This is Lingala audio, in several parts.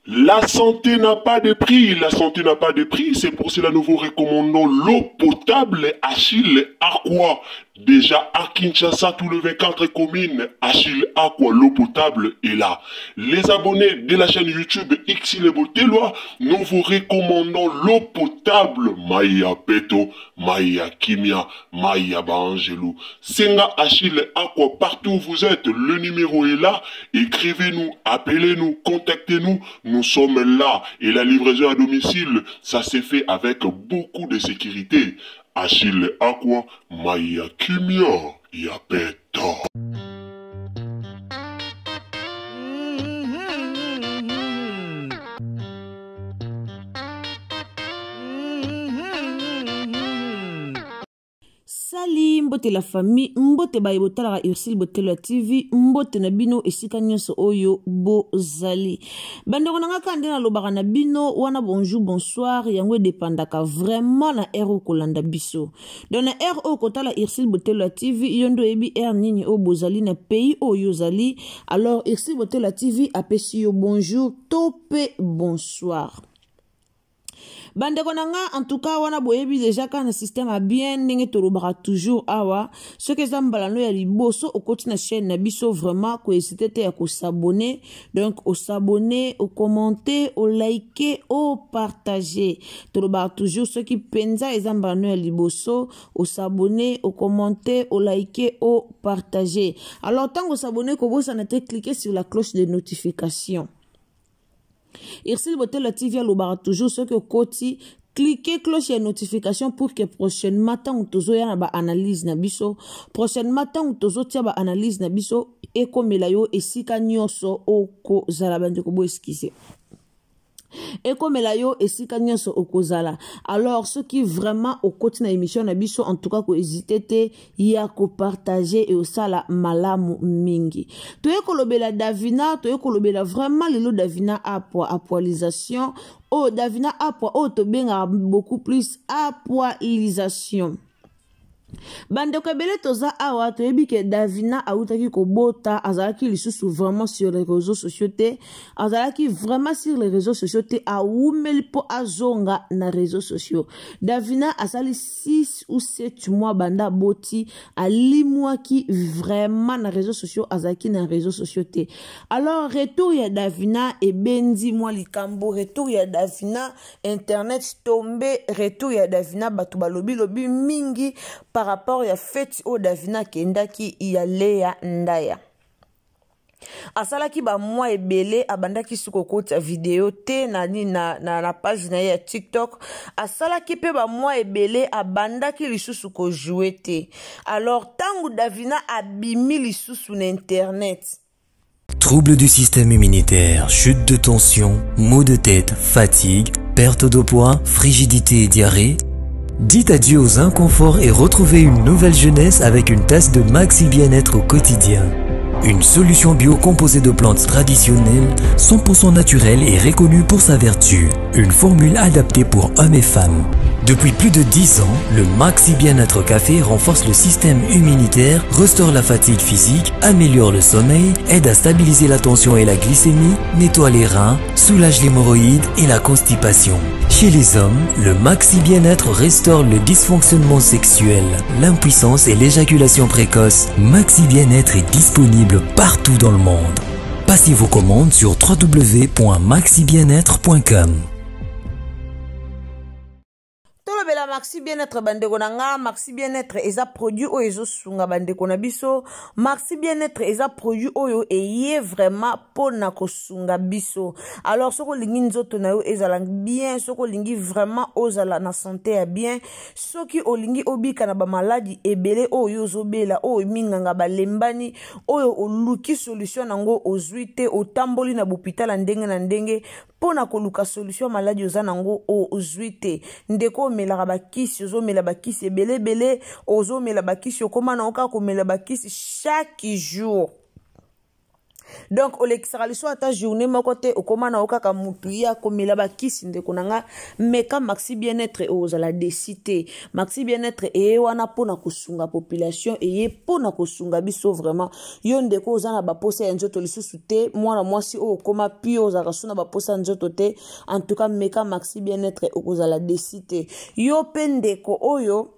La santé n'a pas de prix, la santé n'a pas de prix, c'est pour cela que nous vous recommandons l'eau potable Achille Aqua. Déjà à Kinshasa, tous les 24 communes, Achille Aqua, l'eau potable est là. Les abonnés de la chaîne YouTube Xile Botelwa, nous vous recommandons l'eau potable Maya Peto, Maya Kimia, Maya Bangelou. Senga Achille Aqua, partout où vous êtes, le numéro est là. Écrivez-nous, appelez-nous, contactez-nous. Nous sommes là et la livraison à domicile, ça s'est fait avec beaucoup de sécurité. Achille Aqua, Maya Kimia, Yapeto. Sali mbote la famille mbote baye botala Ursule Botelwa TV mbote na bino esika nyonso oyo bozali bandeko nanga kande na lobaka na bino wana bonjour bonsoir yango dépendaka vraiment na ero kolanda biso donc na ero kotala Ursule Botelwa TV yondo ebi nini o bozali na pays oyo zali alors Ursule Botelwa TV apesi yo bonjour tope bonsoir. Bandeko nanga en tout cas wana boyebi déjà quand le système a bien ndenge tolobaka toujours awa ce que zambalano ya liboso okoti na chaîne na biso vraiment ko hésiter te ya ko s'abonner donc au s'abonner au commenter au liker au partager tolobaka toujours ce qui penza ezambalano ya liboso au s'abonner au commenter au liker au partager alors tant que s'abonner ko bosa na te cliquer sur la cloche de notification. Ursule Botelwa TV alobaka toujours ce que koti cliquez cloche de notification pour que prochainement tant tozo ya na ba analyse na biso prochainement tant tozo tia ba analyse na biso ekomela yo esika nyonso oko zala bandeko bo esquisser et comme la yo esika nyonso okozala alors ceux qui vraiment au côté na émission na biso en tout cas ko hésiter te ya ko partager et osala malamu mingi toye kolobela Davina toye kolobela vraiment lelo Davina apoilisation oh Davina oh to benga beaucoup plus apoilisation. Bandeko ebele toza awa toyebi ke Davina autaki kobota azalaki lisusu vraiment sur les réseaux sociaux te azalaki vraiment sur les réseaux sociaux te aumeli po azonga na réseaux sociaux Davina asali 6 ou 7 mois banda boti alimwaki vraiment na réseaux sociaux azalaki na réseaux sociaux te alors retour ya Davina e bendi mwa likambo retour ya Davina internet tombé retour ya Davina batu balobi lobi mingi par rapport à fait au Davina kendaki ya Lea Ndaya asala ki ba moi ebele abandaki sukokota vidéo te na page na ya TikTok asala ki pe ba moi ebele abandaki lisusu ko jouer te alors tangu Davina abimi lisusu na internet. Troubles du système immunitaire, chute de tension, maux de tête, fatigue, perte de poids, frigidité et diarrhée. Dites adieu aux inconforts et retrouvez une nouvelle jeunesse avec une tasse de Maxi Bien-être au quotidien. Une solution bio composée de plantes traditionnelles, 100% naturelles et reconnue pour sa vertu. Une formule adaptée pour hommes et femmes. Depuis plus de 10 ans, le Maxi Bien-être Café renforce le système immunitaire, restaure la fatigue physique, améliore le sommeil, aide à stabiliser la tension et la glycémie, nettoie les reins, soulage l'hémorroïde et la constipation. Chez les hommes, le Maxi Bien-être restaure le dysfonctionnement sexuel, l'impuissance et l'éjaculation précoce. Maxi Bien-être est disponible partout dans le monde. Passez vos commandes sur www.maxibienetre.com. Tolobela Maxi Bien-être bandeko nanga Maxi Bien-être eza produit oyo ezosunga bandeko na biso Maxi Bien-être eza produit oyo eye vraiment pona kosunga biso alors soko lingi nzoto na yo ezala bien soko lingi vraiment ozala na santé ya bien soki olingi obika na ba maladie ebele oyo ozobela oyo minganga balembani oyo oluki solution nango ozuite otamboli na hôpital ndenge na ndenge pona koluka solution maladie ozanango ozuite ndeko omelaka bakisi ozomela bakisi ebele ozomela bakisi okoma na oka komela bakisi chaque jour Donc olekisaka liso ata journée moko te okoma na okaka mutu ya komela bakisi ndeko nanga meka maxi bien-être ozala décité maxi bien-être wana pona kosunga population pona kosunga biso vraiment yo ndeko ozana baposa ya nzoto lisusu te mwana mwasi okoma pio ozaka suna baposa nzoto te en tout cas meka maxi bien-être ozala décité yo pe ndeko oyo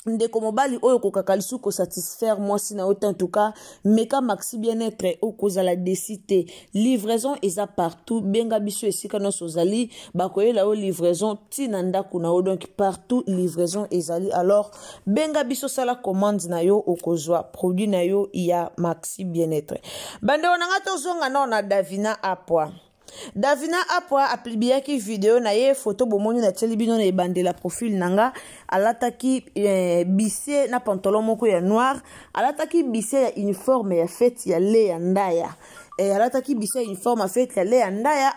ndeko mobali oyo kokaka lisu ko satisfaire mwasi na ote en tout cas meka maxi bien-être okozala décité livraison eza partout benga biso esika nyonso ozali bakoyela o livraison tina ndako na o donc partout livraison ezali alors benga biso sala commande na yo okozwa produit na yo ya maxi bien-être bande onanga tozonga na Davina Apwa. Davina Apwa aplibiaki video na ye photo bomoni na telebino na ebandela profil nanga alataki bise na pantalon moko ya noir alataki bise ya uniforme ya fête ya Lea Ndaya alataki bise ya uniforme ya fête ya Lea Ndaya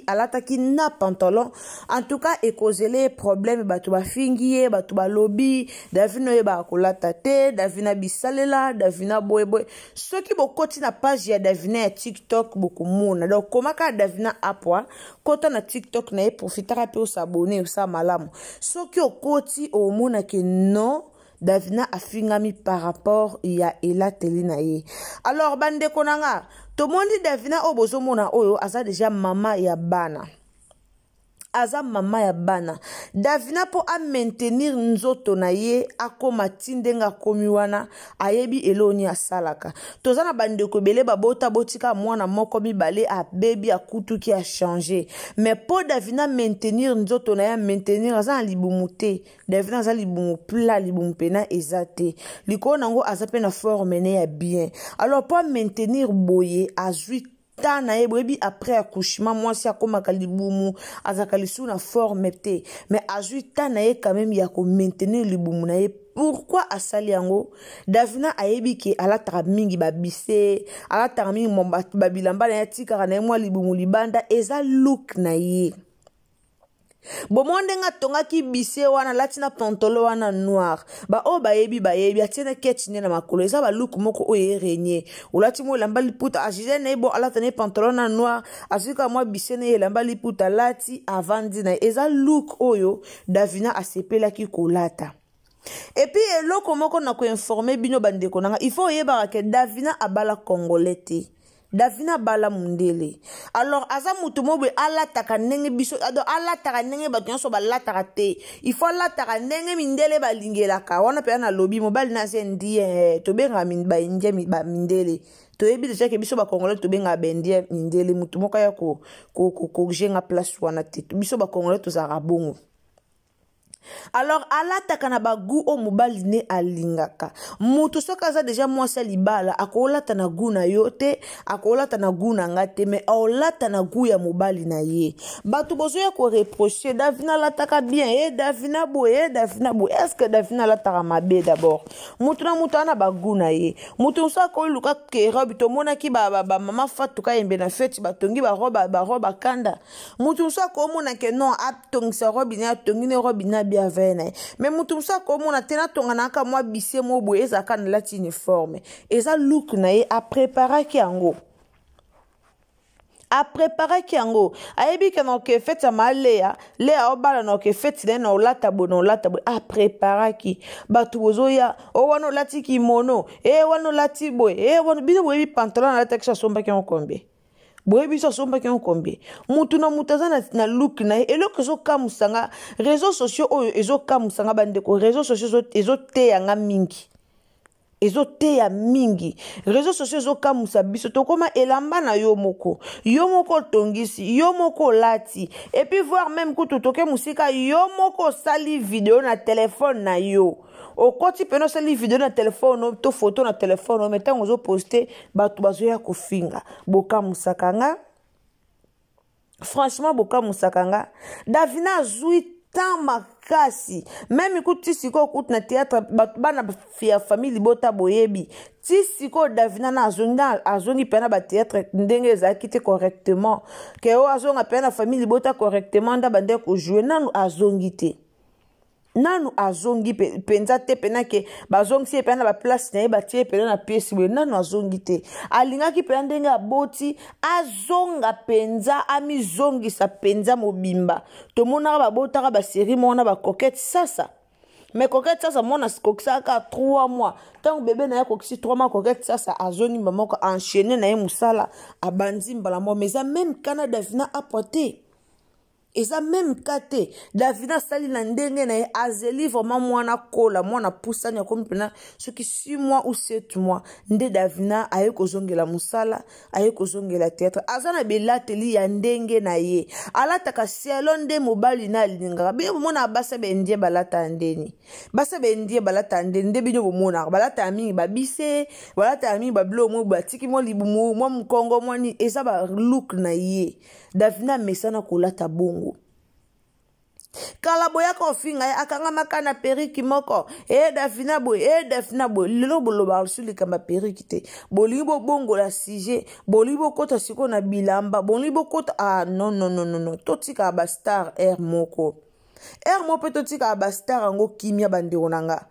alataki na pantalon en tout cas ekozele problème batu bafingi batu balobi Davina ye ba kolata te Davina bisalela Davina boyeboy soki bokoti na page ya Davina ya TikTok bokomona donc komaka Davina Apwa kota na TikTok na ye profitera pe s'abonner sa malamu soki okoti omona ke non Davina afingami par rapport ya elateli na ye alors bande konanga tomondi Davina obozomona oyo aza déjà mama ya bana Davina po a maintenir nzoto na ye akoma tindenga komi wana ayebi eloni asalaka tozana bandeko bele babota botika mwana moko mibale a baby akutu ki a changer mais po Davina maintenir nzoto na ye maintenir aza libumu te Davina aza libumu pla libumu pena ezate liko nango aza pe na forme ne ya bien alors po maintenir boye azui na ebrebi après accouchement moi si akoma kalibumu azaka lisu na forme te mais ajuta na ye quand même ya ko maintenir libumu na ye pourquoi asali yango Davina ayebi ke alataka mingi babise alataka mingi babilamba na tika na mwa libumu libanda eza look na ye bomonde nga tonga ki bise wana latina pantolo wana noir ba o bayebi atina ketine na makolo eza ba look moko oye renye ulati mo lamba liputa ajije na bo alata ne pantolo na noir azika mwa bise ne lamba liputa lati avandi na eza look oyo Davina asepela ki kolata et puis eloko moko na ko informer bino bandeko nanga il faut yeba ke Davina abala congolais te Davina bala mundele alors aza mutu mobwe alataka ndenge biso ado alataka ndenge bato nyonso balataka te il faut alataka ndenge mindele balingelaka wana pe na lobby mobile na zendi tobenga ba indie ba mindele toyebi deja ke biso ba congolais tobenga bendie mindele mutu moko ya ko jenga place wana te biso ba congolais tozara bongo alors alataka na bagu o mobali ne alingaka mutu soka aza deja mwasi libala akolata na gu na yo te akolata na gu na nga te mais aolata na gu ya mobali na ye batu bozoya ko reprocher Davina lataka bien Davina boye est-ce que Davina lataka mabe d'abord mutu na mutu ana bagu na ye mutu so ko luka ke robe to mona ki ba mama fatuka yembe na fete batongi ba roba kanda mutu so ko mona ke non atongi sa robe na tongi ne robe na bien vene mais mutu musa ko mona tena tonga naka mwa bise mo boye ezaka na lati uniforme eza look na ye a préparer ki yango ayebi ke no ke fete ma Lea obala no ke fete na olata bo a préparer ki batu bozoya o wana lati ki mono wana lati boye wana bino boye pantalon na lati kisha somba ki onkombe boye biso somba ki onkombe mutu na mutaza na look na eloko zo kamusanga réseaux sociaux oyo ezo kamusanga bandeko réseaux sociaux ezo te yanga mingi réseaux sociaux ezo kamusa biso tokoma elamba na yo moko tongisi yo moko lati et puis voir même kutu toke musika yo moko sali vidéo na téléphone na yo okoti peno sali vidéo na téléphone to photo na téléphone mais tango zo poster batu bazoya kofinga boka musakanga franchement boka musakanga Davina zui tant makasi même écoute siko kout na théâtre bana fia famille bota boyebi ti siko Davina na azongi pena ba théâtre ndenge za kite correctement ke o azonga pena famille bota correctement nda bande ko jouer nanu azongi te nanu azongi penza te pena ke bazongi se pena ba place na ye batie pena na pièce we nanu azongi te alingaki pena ndenge aboti azonga penza amizongisa penza mobimba tomonaka babotaka ba série mona ba coquette sasa mais coquette sasa mona kokisa ka 3 mois tant bébé na ye kokisi 3 mois coquette sasa azoni mamoko enchaîner na ye musala abandi mbala mo mais ça même Canada vina apporter. Et ça même kate Davina sali na ndenge na azeli vraiment mwana kola mwana poussa nya comme pena ce qui 6 mois ou 7 mois nde Davina aye kozongela musala aye kozongela théâtre azana belateli ya ndenge na ye alata ka cielo nde mobali na linga be mona basa be ndie balata ndeni basa be ndie balata ndeni nde binyo bomona balata mingi babise balata mingi bablo mo batiki mo libumu mo mkongo mo ni eza ba look na ye Davina mesana kolata bongo kala boya ko finga ya akanga makana periki moko Davina boy lelo bolo ba suli kama periki te bolibo bongo la sujet bolibo kota siko na bilamba bolibo kota non totika ba star moko mo pe totika ba star ngo kimia bandeko nanga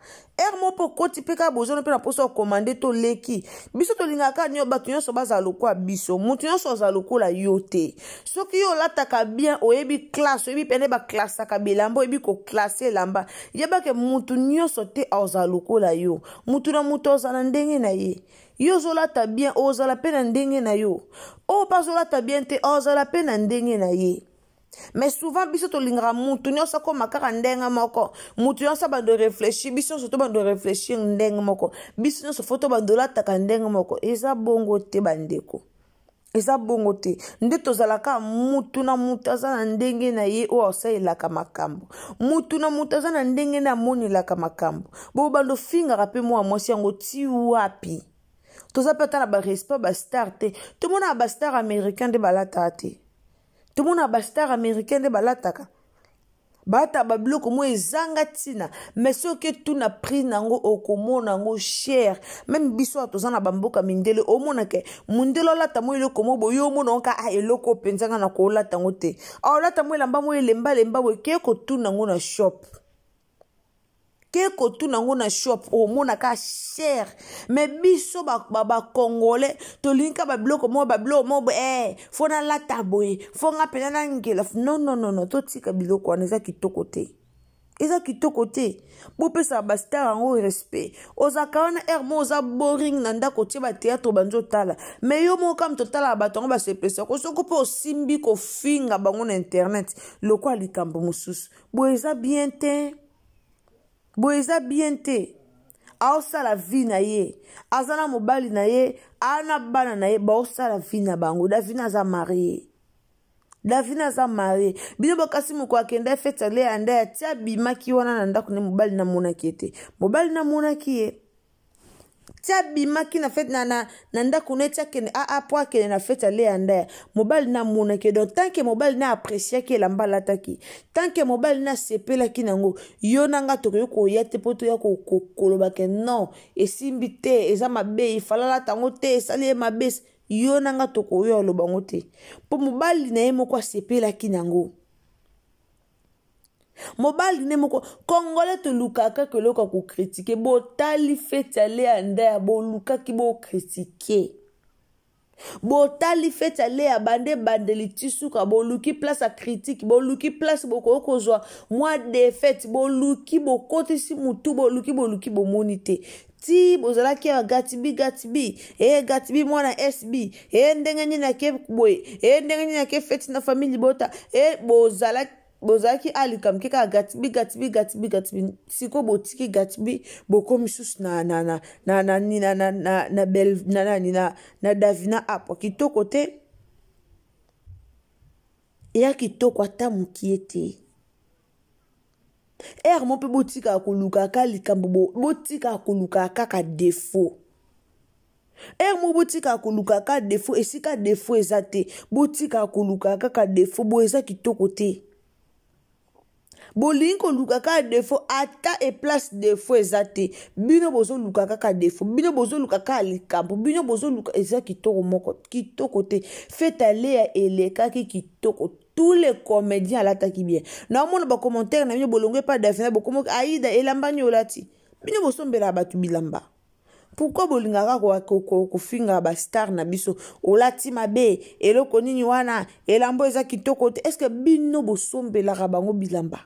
mo po koti peka bozono pe na poso commander to leki biso to lingaka nyo batu nyonso baza lokwa biso mutu nyonso za lokola yote soki yo lataka bien oyebi classe oyebi pene ba classe ka bilamba oyebi ko classer lamba yeba ke mutu nyonso te oza lokola yo mutu na mutu oza na ndenge na ye yo zolata bien oza la pe na ndenge na yo o pa zolata bien te oza la pe na ndenge na ye. Mais souvent biso to lingara mutu nyonso ko makaka ndenga moko mutu nyonso bando réfléchir biso surtout bando réfléchir ndenga moko biso nyonso foto bando lataka ndenga moko eza bongo te bandeko eza bongo te nde tozalaka mutu na mutu aza na ndenge na ye o asalelaka makambo mutu na mutu aza na ndenge na amonelaka makambo bo bando fingaka pe mwa mwasi yango ti wapi toza pe ata na barespect bastar te tomona bastar américain nde balata te tout le monde a bastar américain de balataka bata babloko mo ezanga tina mais ce que tout na pris nango okomona ngo cher même biso atozana bamboka mindele omona ke mundelo lata mo eloko mo boyo mo nonka eloko penzanga na ko lata ngote lata mo lamba mo lemba we ke ko tout nango na shop Keko tu nango na shop o mona ka cher mais biso ba congolais to linka ba bloko mo fona lata boy fonga pena na ngela non to tika biloko aneza kitoko te eza kitoko te bo pesa ba star ngo respect ozakaona mo oza boring na ndako tie ba théâtre banzo tala mais yo mo kam totala ba tongo ba sepesa ko soko po simbi ko finga bango na internet lokwa likambo mususu bo eza bien te boeza bien te aosa la vie na ye azana mobali na ye ana bana na ye baosa la vie na bango Davina za marié bino bakasi moko akenda fete le anda tia bimaki wana na ndako ne mobali na monaki te mobali na monaki ye tia bimaki na fete na ndako ne tia kene po kene na fete le anda mobali na monaki donc tant que mobali na apprécier ke lamba lataki tant que mobali na sepela ki nango yo nanga to ko yete poto ya ko koloba ke non esimbi te eza mabe ifalala tango te sali mabe yo nanga to ko yo loba ngote po mobali na ye moko sepela ki nango mobali ne moko congolais to lukaka ke loka ko critiquer bo tali fete ale anda bo lukaki bo critiquer bo tali fete ale abande bandeli tisuka bo luki place à critique bo luki place bo ko zwa moi de fête bo luki bo kote si mutu bo luki bo monite ti bozala ki gatibi gatibi mwana SB ndenge nina ke boy ndenge nina ke fete na famille bota bozaki alikam keka gatibi siko botiki gatibi bokomi sus na bel na Davina apo kitoko te ya kitoko ata mukiete mo pe botika koluka ka likambo botika koluka ka défaut mo botika koluka ka défaut esika défaut ezate botika koluka ka défaut bo eza kitoko te bolinko luka ka défaut ata e place défaut ezate bino bozo luka ka défaut bino bozo luka ka likambo bino bozo luka eza kitoko moko kitoko te feta le ya eleka ki kitoko tous les comédiens alataki bien. Na mona ba commentaire na bino bolongwe pas Davina bokomo Aïda elamba nyolati. Bino bosombela batu bilamba. Pourquoi bolingaka ko finga ba star na biso olati mabe eloko nini wana elambo eza kitoko te? Est-ce que bino bosombela bango bilamba?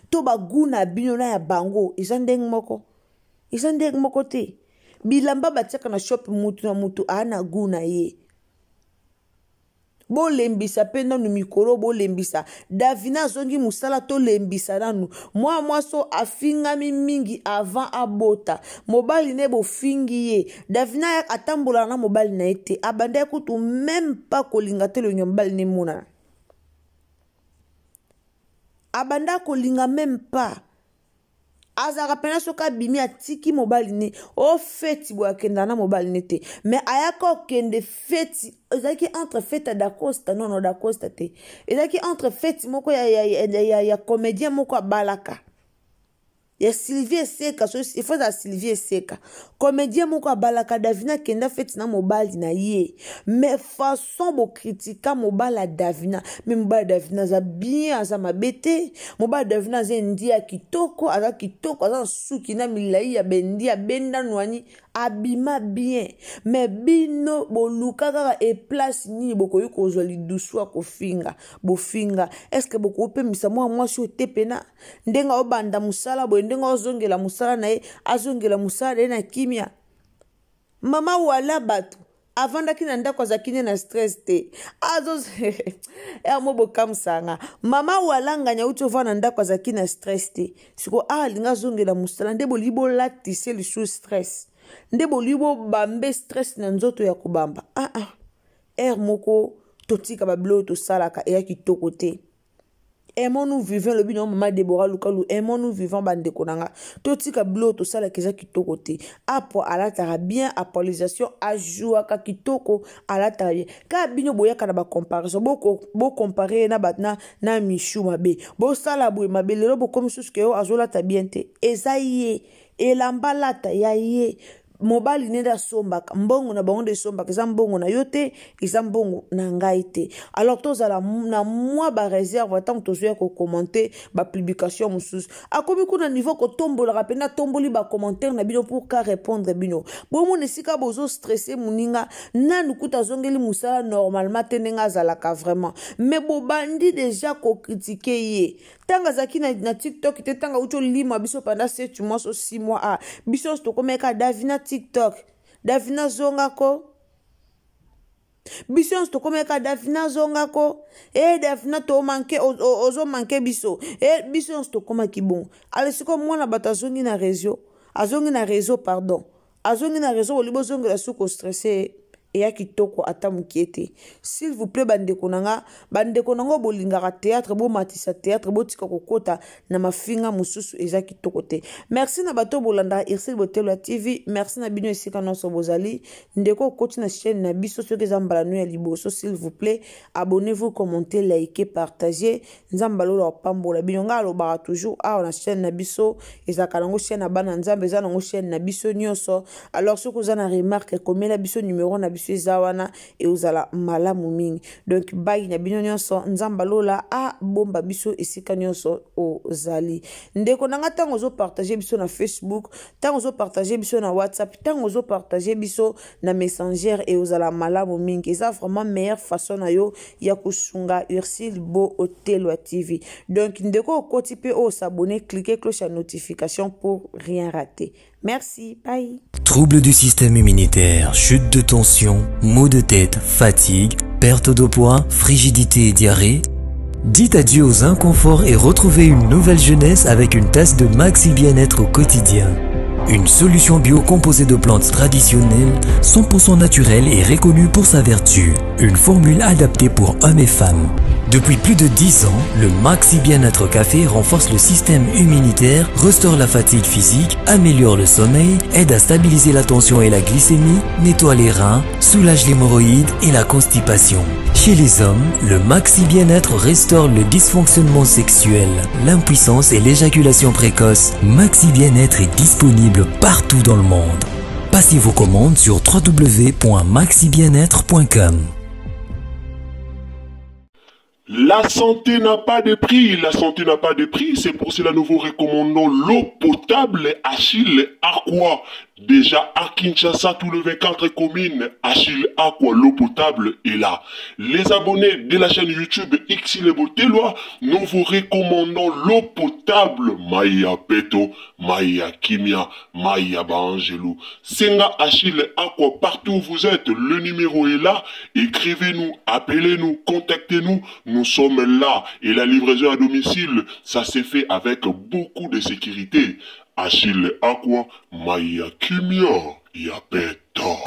To ba guna bino na ya bango eza ndenge moko. Eza ndenge moko te. Bilamba batiaka na shop mutu na mutu ana guna ye. Bo lembisa penda nu mikolo bo lembisa Davina zongi musala to lembisa nanu moi so afinga mingi avant abota mobali ne bo fingi ye Davina ya atambola na mobali na ete abanda kutu même pas kolinga te le nyambali ne mona abanda kolinga même pas azaka pena soka bimi atiki mobali ne o feti bo akenda na mobali ne te mais ayako kende feti ezaki entre fete d'Acosta non d'Acosta te ezaki entre feti moko ya comédien moko abalaka ya Sylvie Seka so il faut à Sylvie Seka comédien moko abalaka Davina kenda feti na mobali na ye mais façon bo critika mobala Davina mais mobala Davina za bien za mabete mobala Davina za ndia kitoko aza suki na milai ya bendia benda nwani abima bien mais bino boluka kaka e place ni boko yuko zoli duswa ko finga bo finga est-ce que boko opemisa moi si otepena ndenga obanda musala bo ndenga ozongela musala na ye azongela musala na kimia mama wala batu avanda kina ndako zakine na stress te azo mobo kamsanga mama walanga nya uto vana ndako zakine na stress te siko linga zongela musala ndebo libo latise li sous stress ndebo libo bambe stress na nzoto ya kubamba moko totika bablo to salaka e ya kitoko te aimons nous vivons le bino mama Deborah Lukalu aimons nous vivons bande konanga totika blo to sala keza kitoko te apo alatara bien apologisation ajoua ka kitoko alatara bien ka bino boyaka na ba comparaison bo comparer na batna na Michou mabe bo sala boye mabe lelo bo comme sous que azola ta bien te ezaye elamba lata ya ye mobali nenda sombaka mbongo na bango de sombaka eza mbongo na yote eza mbongo na ngai te alors tozala na moi ba réserve tant tozoya ko commenter ba publication mususu akomi kuna niveau ko tombola rapena tomboli ba commentaire na bino pour ka répondre bino bomo nesika bozo stresser muninga nanu kuta zongeli musala normalement tenenga zalaka vraiment mais bobandi déjà ko critiquer ye tanga zaki na TikTok te tanga ucho lima biso pendant 7 mois ou 6 mois biso to komeka Davina TikTok Davina zongako biso to komeka Davina zongako Davina to manke ozo manke biso biso to koma kibon ale siko mwana batazongi na réseau azongi na réseau pardon azongi na réseau olibo zongi la suko stressé et à kitoko atamu kiete s'il vous plaît bande konanga bolingaka théâtre bo matisa théâtre bo tika kokota na mafinga mususu eza kitoko te merci na bato bolanda Irsil Botelo TV merci na bino esika nonso bozali ndeko koti na chaîne na biso soki zambala no ya liboso s'il vous plaît abonnez-vous commentez likez partagez nzambalo la pambola bino ngalo ba toujours na chaîne na biso ezaka nango chaîne na bana nzambe eza nango chaîne na biso nyonso alors soki oza na remarque komela biso numéro na zawana et uzala malamu mingi donc bagi na bino nyonso nzamba lola bomba biso esika nyonso ozali ndeko nanga tango zo partager biso na Facebook tango zo partager biso na WhatsApp tango zo partager biso na Messenger et uzala malamu mingi ça vraiment meilleure façon na yo ya kusunga Ursil Botelo TV donc ndeko koti pe s'abonner cliquer cloche à notification pour rien rater. Merci, bye. Troubles du système immunitaire, chute de tension, maux de tête, fatigue, perte de poids, frigidité et diarrhée. Dites adieu aux inconforts et retrouvez une nouvelle jeunesse avec une tasse de Maxi Bien-être au quotidien. Une solution bio composée de plantes traditionnelles, 100% naturelle et reconnue pour sa vertu. Une formule adaptée pour hommes et femmes. Depuis plus de 10 ans, le Maxi Bien-être Café renforce le système immunitaire, restaure la fatigue physique, améliore le sommeil, aide à stabiliser la tension et la glycémie, nettoie les reins, soulage l'hémorroïde et la constipation. Chez les hommes, le Maxi Bien-être restaure le dysfonctionnement sexuel, l'impuissance et l'éjaculation précoce. Maxi Bien-être est disponible partout dans le monde. Passez vos commandes sur www.maxibienetre.com. La santé n'a pas de prix, la santé n'a pas de prix, c'est pour cela nous vous recommandons l'eau potable Achille Aqua. Déjà à Kinshasa, tout le 24 communes, Achille Aqua, l'eau potable est là. Les abonnés de la chaîne YouTube Xile Botelwa, nous vous recommandons l'eau potable Maya Peto, Maya Kimia, Maya Bangelou. Senga Achille Aqua, partout où vous êtes, le numéro est là. Écrivez-nous, appelez-nous, contactez-nous. Nous sommes là et la livraison à domicile, ça s'est fait avec beaucoup de sécurité. Achille Aqua, Maya Kimia, Yapeto.